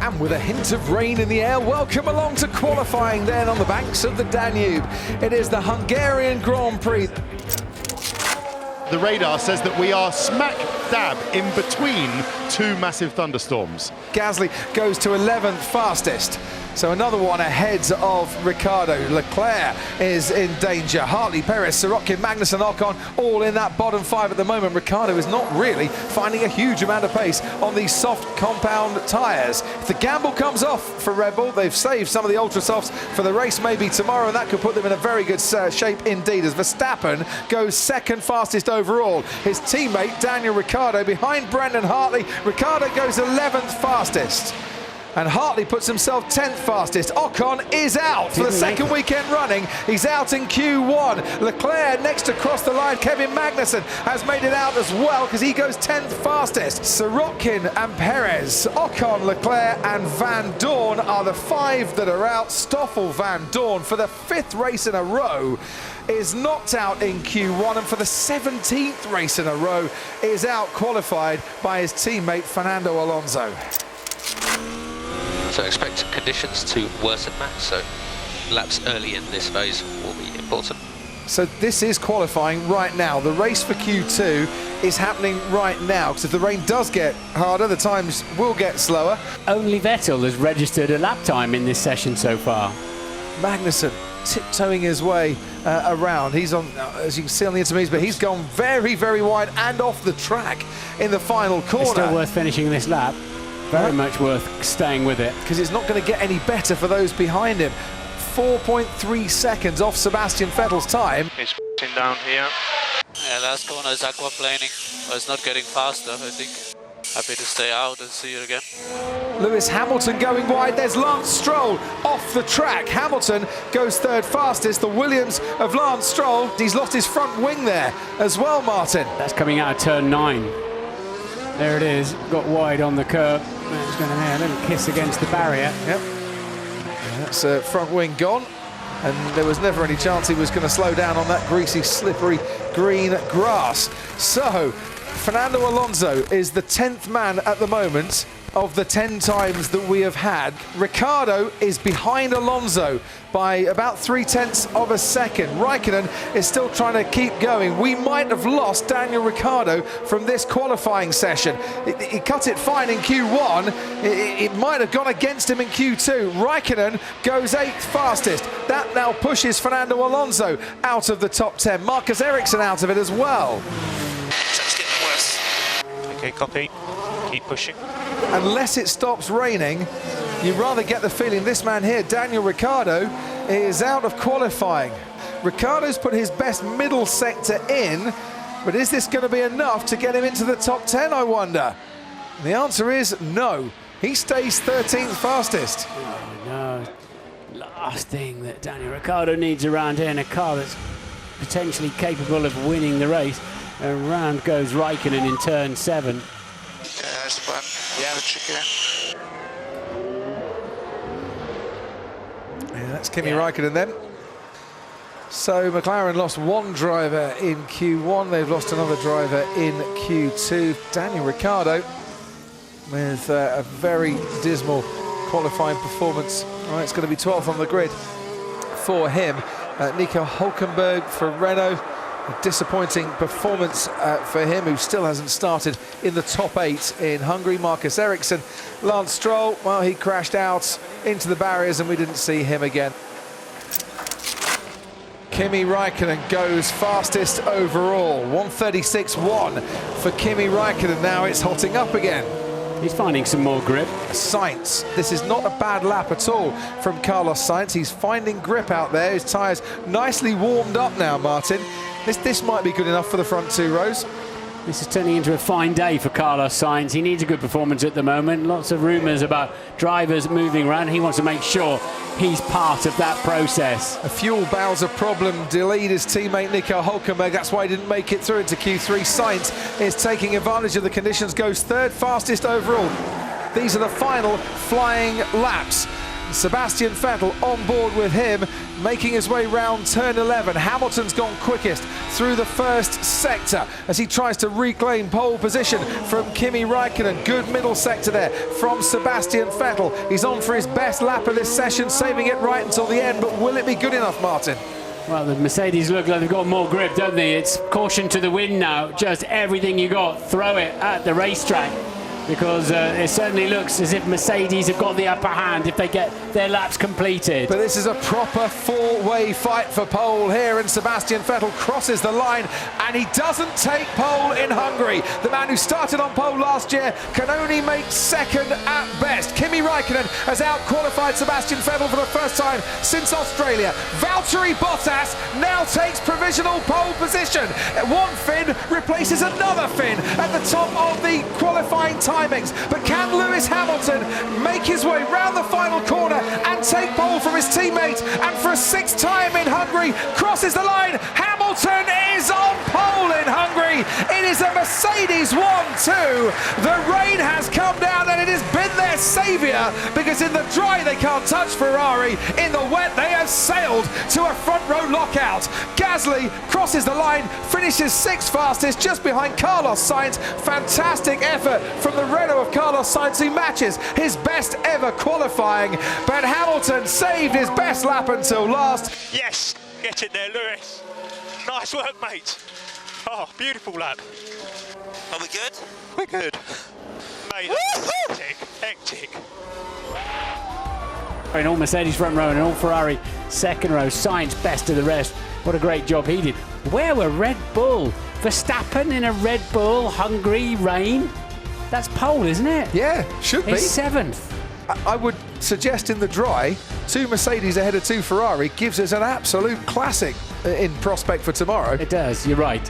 And with a hint of rain in the air, welcome along to qualifying then on the banks of the Danube. It is the Hungarian Grand Prix. The radar says that we are smack dab in between two massive thunderstorms. Gasly goes to 11th fastest. So another one ahead of Ricciardo. Leclerc is in danger. Hartley, Perez, Sirotkin, Magnussen, Ocon, all in that bottom five at the moment. Ricciardo is not really finding a huge amount of pace on these soft compound tyres. If the gamble comes off for Red Bull, they've saved some of the ultra softs for the race maybe tomorrow, and that could put them in a very good shape indeed, as Verstappen goes second fastest overall. His teammate Daniel Ricciardo behind Brendan Hartley. Ricciardo goes 11th fastest. And Hartley puts himself 10th fastest. Ocon is out for the second weekend running. He's out in Q1. Leclerc next to cross the line. Kevin Magnussen has made it out as well because he goes 10th fastest. Sirotkin and Perez, Ocon, Leclerc and Van Dorn are the five that are out. Stoffel Van Dorn for the 5th race in a row is knocked out in Q1, and for the 17th race in a row is out qualified by his teammate Fernando Alonso. So expect conditions to worsen, Max, so laps early in this phase will be important. So this is qualifying right now. The race for Q2 is happening right now, because if the rain does get harder, the times will get slower. Only Vettel has registered a lap time in this session so far. Magnussen tiptoeing his way around. He's on, as you can see on the intermediates, but he's gone very, very wide and off the track in the final corner. It's still worth finishing this lap. Very much worth staying with it. Because it's not going to get any better for those behind him. 4.3 seconds off Sebastian Vettel's time. He's down here. Yeah, last corner is aquaplaning. Well, it's not getting faster, I think. Happy to stay out and see you again. Lewis Hamilton going wide. There's Lance Stroll off the track. Hamilton goes 3rd fastest. The Williams of Lance Stroll. He's lost his front wing there as well, Martin. That's coming out of turn 9. There it is. Got wide on the curb. It's going to have a little kiss against the barrier. Yep. That's front wing gone. And there was never any chance he was going to slow down on that greasy, slippery green grass. So, Fernando Alonso is the 10th man at the moment of the 10 times that we have had. Ricciardo is behind Alonso by about 0.3 of a second. Raikkonen is still trying to keep going. We might have lost Daniel Ricciardo from this qualifying session. He cut it fine in Q1. It might have gone against him in Q2. Raikkonen goes 8th fastest. That now pushes Fernando Alonso out of the top 10. Marcus Ericsson out of it as well. It's getting worse. Okay, copy. Keep pushing. Unless it stops raining, you'd rather get the feeling this man here, Daniel Ricciardo, is out of qualifying. Ricciardo's put his best middle sector in, but is this going to be enough to get him into the top 10, I wonder? And the answer is no. He stays 13th fastest. Oh, no. Last thing that Daniel Ricciardo needs around here in a car that's potentially capable of winning the race. Around goes Raikkonen in turn 7. That's the plan. Yeah, tricky. Yeah, that's Kimi Raikkonen then. So McLaren lost one driver in Q1. They've lost another driver in Q2. Daniel Ricciardo with a very dismal qualifying performance. All right, it's going to be 12th on the grid for him. Nico Hülkenberg for Renault. A disappointing performance for him, who still hasn't started in the top 8 in Hungary. Marcus Ericsson. Lance Stroll, well, he crashed out into the barriers and we didn't see him again. Kimi Raikkonen goes fastest overall. 1:36.1 for Kimi Raikkonen. Now it's hotting up again. He's finding some more grip. Sainz, this is not a bad lap at all from Carlos Sainz. He's finding grip out there. His tyres nicely warmed up now, Martin. This might be good enough for the front 2 rows. This is turning into a fine day for Carlos Sainz. He needs a good performance at the moment. Lots of rumours about drivers moving around. He wants to make sure he's part of that process. A fuel Bowser problem delayed his teammate Nico Hülkenberg. That's why he didn't make it through into Q3. Sainz is taking advantage of the conditions, goes 3rd fastest overall. These are the final flying laps. Sebastian Vettel on board with him, making his way round turn 11. Hamilton's gone quickest through the first sector as he tries to reclaim pole position from Kimi Räikkönen. Good middle sector there from Sebastian Vettel. He's on for his best lap of this session, saving it right until the end, but will it be good enough, Martin? Well, the Mercedes look like they've got more grip, don't they? It's caution to the wind now. Just everything you got, throw it at the racetrack. Because it certainly looks as if Mercedes have got the upper hand if they get their laps completed. But this is a proper four-way fight for pole here, and Sebastian Vettel crosses the line, and he doesn't take pole in Hungary. The man who started on pole last year can only make second at best. Kimi Räikkönen has out-qualified Sebastian Vettel for the first time since Australia. Valtteri Bottas now takes provisional pole position. One Finn replaces another Finn at the top of the qualifying timings. But can Lewis Hamilton make his way round the final corner and take pole from his teammate? And for a sixth time in Hungary, crosses the line. Hamilton is on pole in Hungary. It is a Mercedes 1-2. The rain has come down and it has been their saviour, because in the dry they can't touch Ferrari. In the wet they have sailed to a front row lockout. Gasly crosses the line, finishes sixth fastest, just behind Carlos Sainz. Fantastic effort from the Renault of Carlos Sainz, who matches his best ever qualifying. But Hamilton saved his best lap until last. Yes, get it there, Lewis. Nice work, mate. Oh, beautiful lap. Are we good? We're good. Mate, hectic. In all Mercedes front row and all Ferrari second row. Sainz best of the rest. What a great job he did. Where were Red Bull? Verstappen in a Red Bull Hungary rain? That's pole, isn't it? Yeah, should be. He's seventh. I would suggest in the dry, 2 Mercedes ahead of 2 Ferrari gives us an absolute classic in prospect for tomorrow. It does, you're right.